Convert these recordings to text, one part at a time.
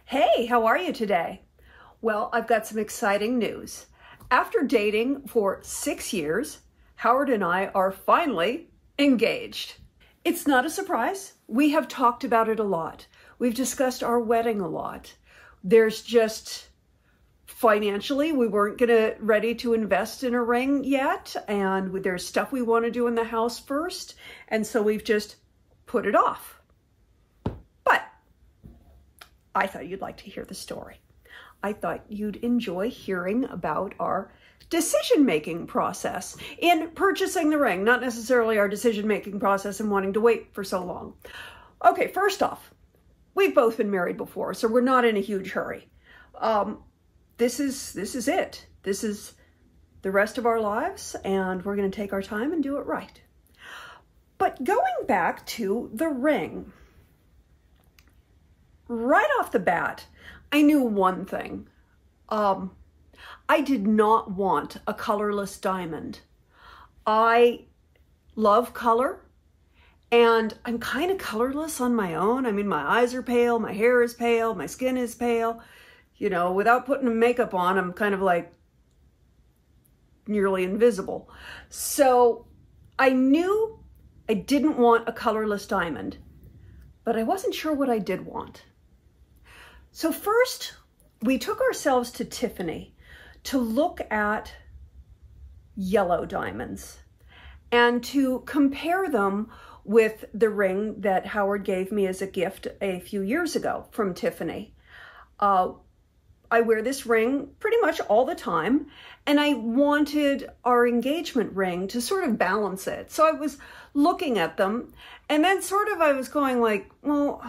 Hey, how are you today? Well, I've got some exciting news. After dating for 6 years, Howard and I are finally engaged. It's not a surprise. We have talked about it a lot. We've discussed our wedding a lot. There's just financially, we weren't ready to invest in a ring yet, and there's stuff we want to do in the house first, and so we've just put it off. But I thought you'd like to hear the story. I thought you'd enjoy hearing about our decision-making process in purchasing the ring, not necessarily our decision-making process in wanting to wait for so long. Okay, first off, we've both been married before, so we're not in a huge hurry. This is it. This is the rest of our lives, and we're going to take our time and do it right. But going back to the ring, right off the bat, I knew one thing. I did not want a colorless diamond. I love color, and I'm kind of colorless on my own. I mean, my eyes are pale, my hair is pale, my skin is pale. You know, without putting makeup on, I'm kind of like nearly invisible. So I knew I didn't want a colorless diamond, but I wasn't sure what I did want. So first, we took ourselves to Tiffany to look at yellow diamonds and to compare them with the ring that Howard gave me as a gift a few years ago from Tiffany. I wear this ring pretty much all the time, and I wanted our engagement ring to sort of balance it. So I was looking at them, and then I was going like, well,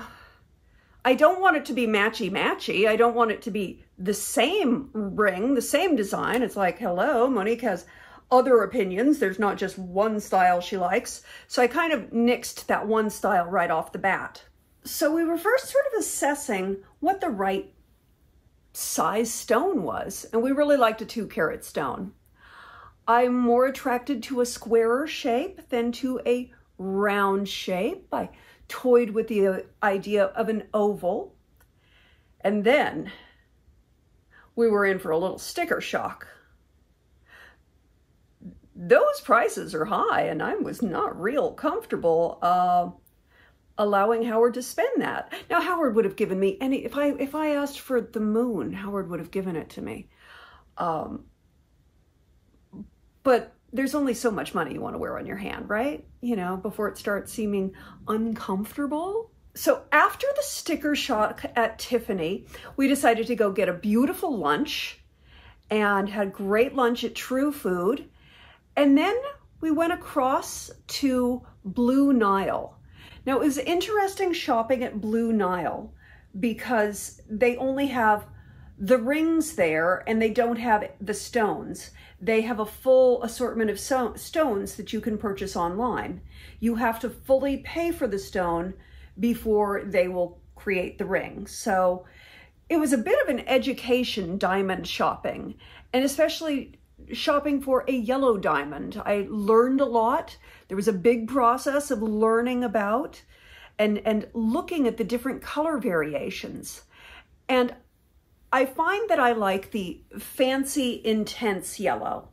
I don't want it to be matchy-matchy. I don't want it to be the same ring, the same design. It's like, hello, Monique has other opinions. There's not just one style she likes. So I kind of nixed that one style right off the bat. So we were first sort of assessing what the right size stone was, and we really liked a 2-carat stone. I'm more attracted to a squarer shape than to a round shape. I toyed with the idea of an oval, and then we were in for a little sticker shock. Those prices are high, and I was not real comfortable allowing Howard to spend that. Now, Howard would have given me any, if I asked for the moon, Howard would have given it to me. But there's only so much money you want to wear on your hand, right? You know, before it starts seeming uncomfortable. So after the sticker shock at Tiffany, we decided to go get a beautiful lunch and had great lunch at True Food. And then we went across to Blue Nile. Now, it was interesting shopping at Blue Nile because they only have the rings there and they don't have the stones. They have a full assortment of stones that you can purchase online. You have to fully pay for the stone before they will create the ring. So it was a bit of an education diamond shopping, and especially shopping for a yellow diamond. I learned a lot. There was a big process of learning about and looking at the different color variations. And I find that I like the fancy, intense yellow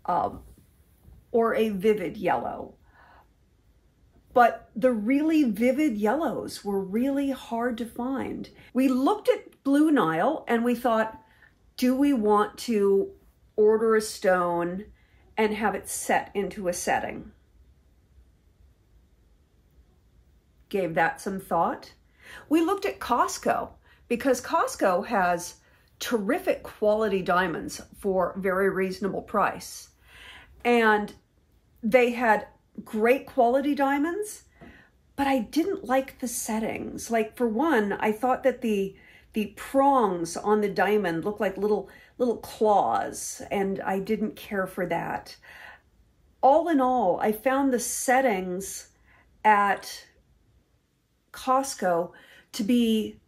or a vivid yellow. But the really vivid yellows were really hard to find. We looked at Blue Nile and we thought, do we want to order a stone and have it set into a setting? Gave that some thought. We looked at Costco because Costco has terrific quality diamonds for very reasonable price. And they had great quality diamonds, but I didn't like the settings. Like, for one, I thought that the prongs on the diamond looked like little claws, and I didn't care for that. All in all, I found the settings at Costco to be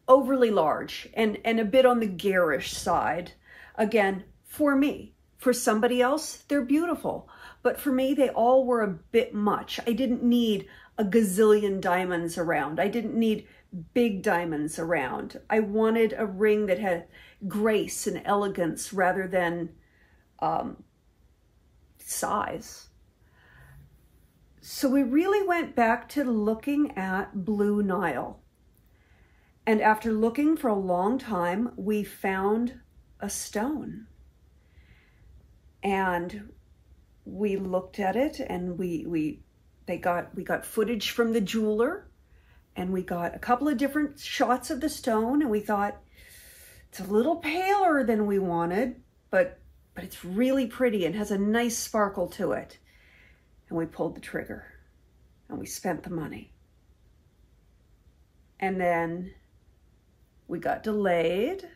overly large and a bit on the garish side. Again, for me. For somebody else, they're beautiful. But for me, they all were a bit much. I didn't need a gazillion diamonds around. I didn't need big diamonds around. I wanted a ring that had grace and elegance rather than size. So we really went back to looking at blue Nile. And after looking for a long time, we found a stone. And we looked at it, and we got footage from the jeweler, and we got a couple of different shots of the stone, and we thought, it's a little paler than we wanted, but it's really pretty and has a nice sparkle to it. And we pulled the trigger, and we spent the money. And then we got delayed,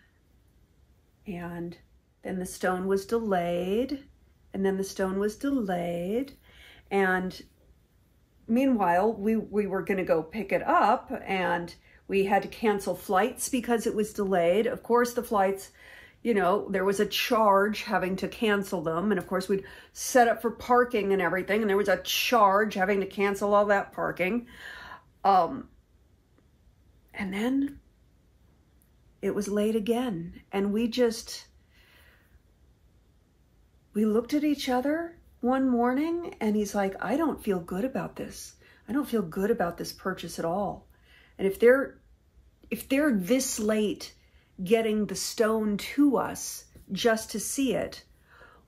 and then the stone was delayed, and then the stone was delayed, and meanwhile, we were going to go pick it up, and we had to cancel flights because it was delayed. Of course, the flights, you know, there was a charge having to cancel them, and of course, we'd set up for parking and everything, and there was a charge having to cancel all that parking. And then it was late again, and we looked at each other one morning, and he's like, I don't feel good about this. I don't feel good about this purchase at all. And if they're this late getting the stone to us just to see it,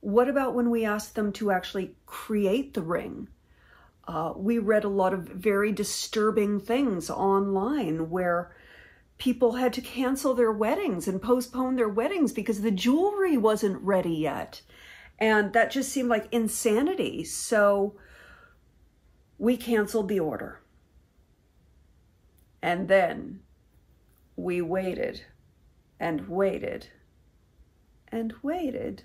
what about when we ask them to actually create the ring? We read a lot of very disturbing things online where people had to cancel their weddings and postpone their weddings because the jewelry wasn't ready yet. And that just seemed like insanity. So we canceled the order. And then we waited and waited and waited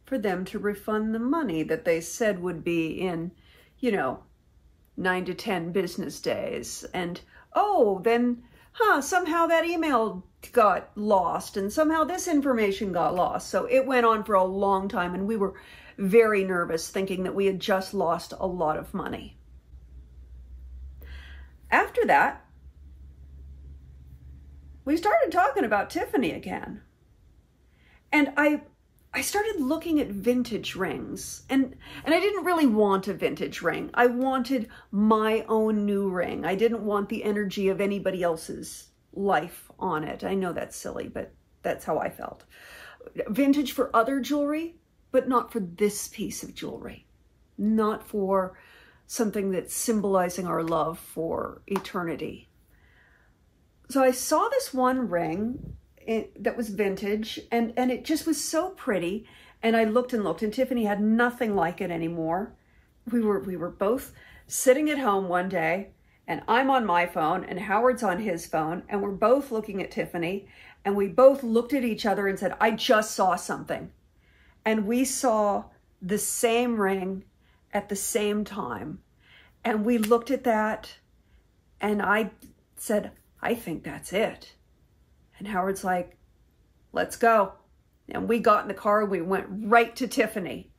for them to refund the money that they said would be in, 9 to 10 business days. And, then, somehow that email got lost, and somehow this information got lost. So it went on for a long time, and we were very nervous, thinking that we had just lost a lot of money. After that, we started talking about Tiffany again. And I started looking at vintage rings, and I didn't really want a vintage ring. I wanted my own new ring. I didn't want the energy of anybody else's life on it. I know that's silly, but that's how I felt. Vintage for other jewelry, but not for this piece of jewelry. Not for something that's symbolizing our love for eternity. So I saw this one ring that was vintage, and it just was so pretty. And I looked and looked, and Tiffany had nothing like it anymore. We were both sitting at home one day, and I'm on my phone, and Howard's on his phone, and we're both looking at Tiffany, and we both looked at each other and said, I just saw something. And we saw the same ring at the same time. And we looked at that, and I said, I think that's it. And Howard's like, let's go. And we got in the car, and we went right to Tiffany.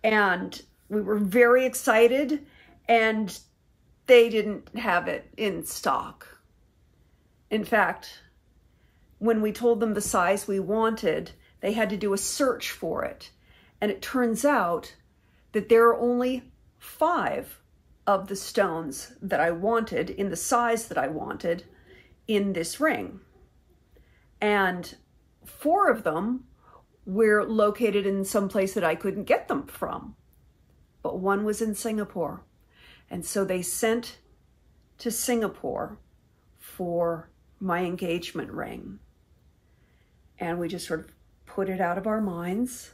And we were very excited, and they didn't have it in stock. In fact, when we told them the size we wanted, they had to do a search for it. And it turns out that there are only 5 of the stones that I wanted in the size that I wanted in this ring. And 4 of them were located in some place that I couldn't get them from. But one was in Singapore. And so they sent to Singapore for my engagement ring. And we just sort of put it out of our minds.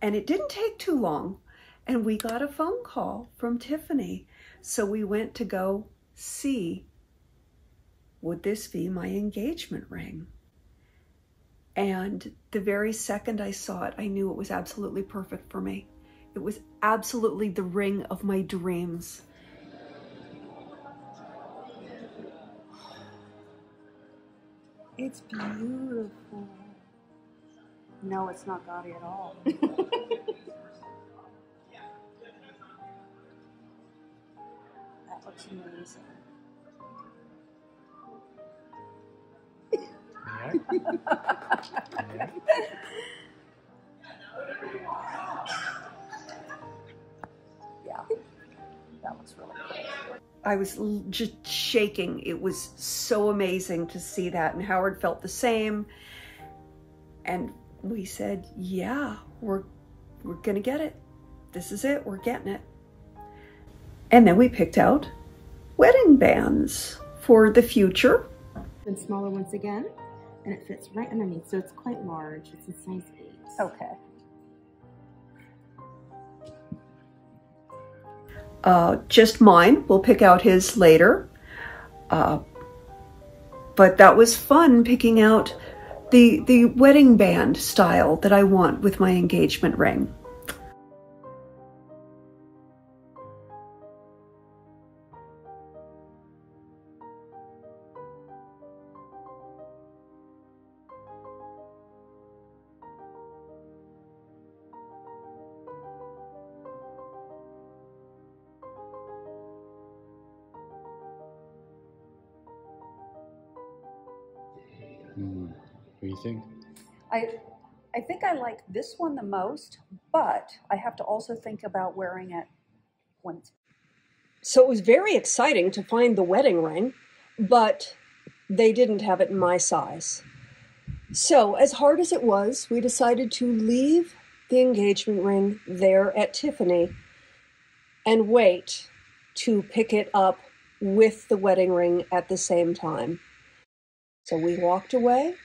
And it didn't take too long. And we got a phone call from Tiffany. So we went to go see, would this be my engagement ring? And the very second I saw it, I knew it was absolutely perfect for me. It was absolutely the ring of my dreams. It's beautiful. No, it's not gaudy at all. That looks amazing. Yeah, that looks really cool. I was just shaking. It was so amazing to see that, and Howard felt the same. And we said, yeah, we're gonna get it. This is it, we're getting it. And then we picked out wedding bands for the future. And smaller once again, and it fits right underneath, so it's quite large. It's a size 8. Okay. Just mine. We'll pick out his later. But that was fun picking out the wedding band style that I want with my engagement ring. What do you think? I think I like this one the most, but I have to also think about wearing it when it's... So it was very exciting to find the wedding ring, but they didn't have it in my size. So as hard as it was, we decided to leave the engagement ring there at Tiffany and wait to pick it up with the wedding ring at the same time. So we walked away,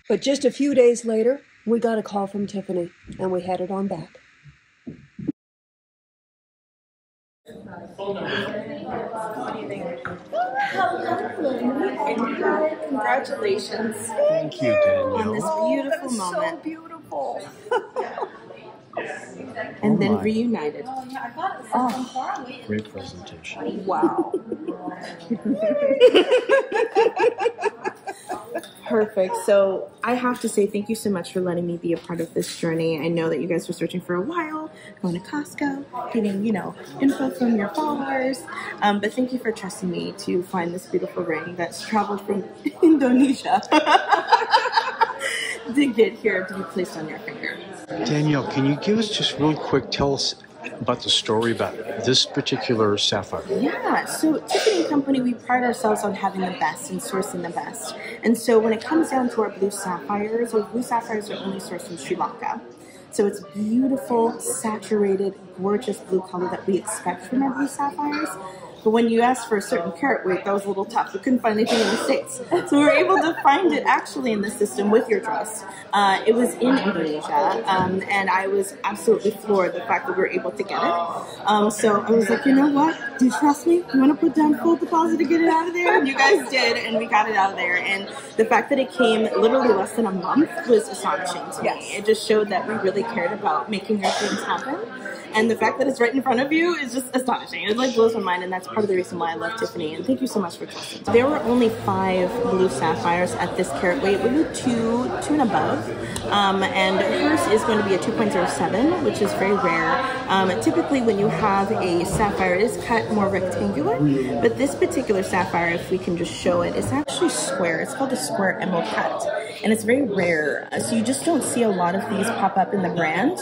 but just a few days later, we got a call from Tiffany and we headed on back. Congratulations. Thank you, Danielle. On this beautiful moment. So beautiful. And then reunited. Oh, great presentation. Wow. Perfect. So I have to say thank you so much for letting me be a part of this journey. I know that you guys were searching for a while, going to Costco, getting, info from your followers. But thank you for trusting me to find this beautiful ring that's traveled from Indonesia to get here to be placed on your finger. Danielle, can you give us just real quick, tell us about the story about this particular sapphire? Yeah, so Tiffany Company, we pride ourselves on having the best and sourcing the best. And so when it comes down to our blue sapphires are only sourced from Sri Lanka. So it's beautiful, saturated, gorgeous blue color that we expect from our blue sapphires. But when you asked for a certain carat weight, that was a little tough. We couldn't find anything in the States. So we were able to find it actually in the system with your dress. It was in Indonesia, and I was absolutely floored the fact that we were able to get it. So I was like, you know what? Do you trust me? You want to put down full deposit to get it out of there? And you guys did, and we got it out of there. And the fact that it came literally less than a month was astonishing to me. It just showed that we really cared about making your dreams happen. And the fact that it's right in front of you is just astonishing. It blows my mind, and that's part of the reason why I love Tiffany. And thank you so much for trusting. There were only 5 blue sapphires at this carat weight. We were 2 and above. And hers is going to be a 2.07, which is very rare. Typically, when you have a sapphire, it is cut more rectangular. But this particular sapphire, if we can just show it, is actually square. It's called a square emerald cut. And it's very rare. So you just don't see a lot of these pop up in the brand.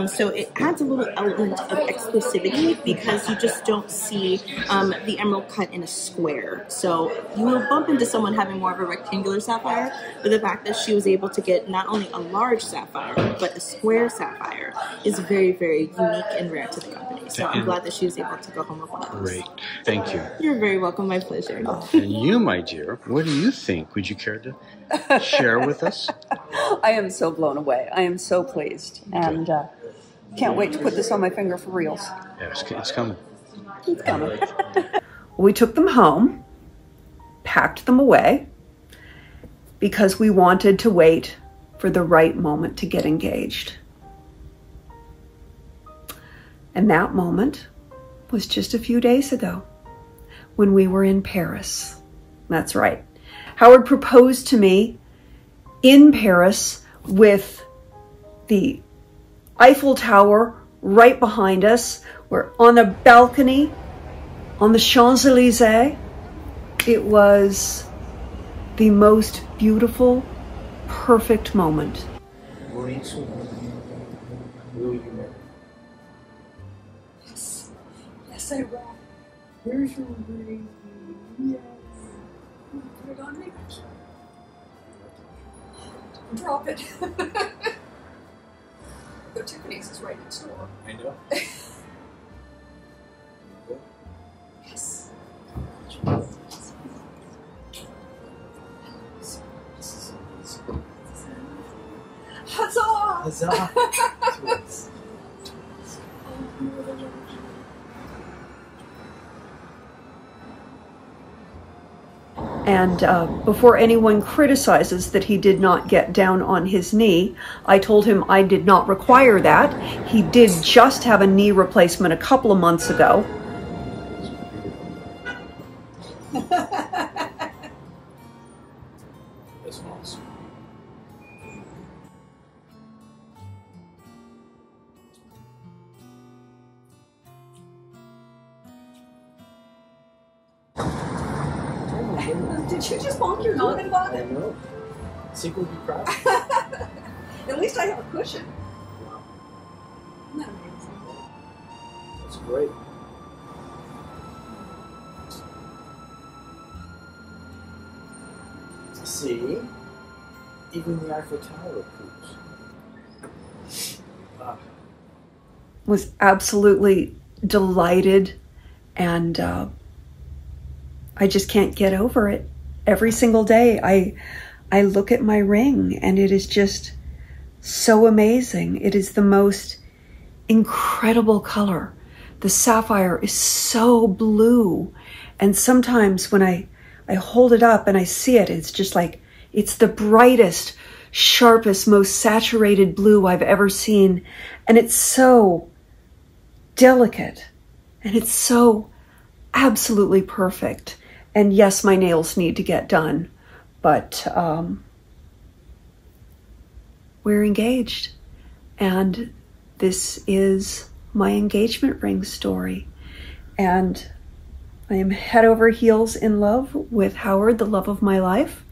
So it adds a little element of exclusivity because you just don't see the emerald cut in a square. So you will bump into someone having more of a rectangular sapphire, but the fact that she was able to get not only a large sapphire, but a square sapphire is very, very unique and rare to the company. So I'm glad that she was able to go home with one of those. Great. Thank you. You're very welcome. My pleasure. And you, my dear, what do you think? Would you care to share with us? I am so blown away. I am so pleased. And can't wait to put this on my finger for reals. Yeah, it's coming. It's coming. We took them home, packed them away, because we wanted to wait for the right moment to get engaged. And that moment was just a few days ago when we were in Paris. That's right. Howard proposed to me in Paris with the Eiffel Tower right behind us. We're on a balcony on the Champs-Élysées. It was the most beautiful, perfect moment. Yes. Yes, I will. Here's your ring. Yes. Put it on me. Drop it. The Tiffany's is right next door. I know. Yes. Huzzah! Huzzah! And before anyone criticizes that he did not get down on his knee, I told him I did not require that. He did just have a knee replacement a couple of months ago. That's awesome. Did you just bonk your noggin about I it? know. Sink will be proud. At least I have a cushion. Wow. Isn't that amazing? That's great. See? Even the Eiffel Tower approves. Was absolutely delighted, and I just can't get over it. Every single day I look at my ring and it is just so amazing. It is the most incredible color. The sapphire is so blue, and sometimes when I hold it up and I see it, it's just like, it's the brightest, sharpest, most saturated blue I've ever seen. And it's so delicate, and it's so absolutely perfect. And yes, my nails need to get done, but we're engaged. And this is my engagement ring story. And I am head over heels in love with Howard, the love of my life.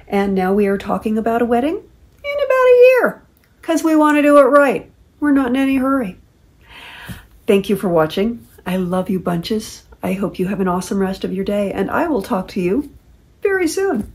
And now we are talking about a wedding in about a year, because we want to do it right. We're not in any hurry. Thank you for watching. I love you bunches. I hope you have an awesome rest of your day, and I will talk to you very soon.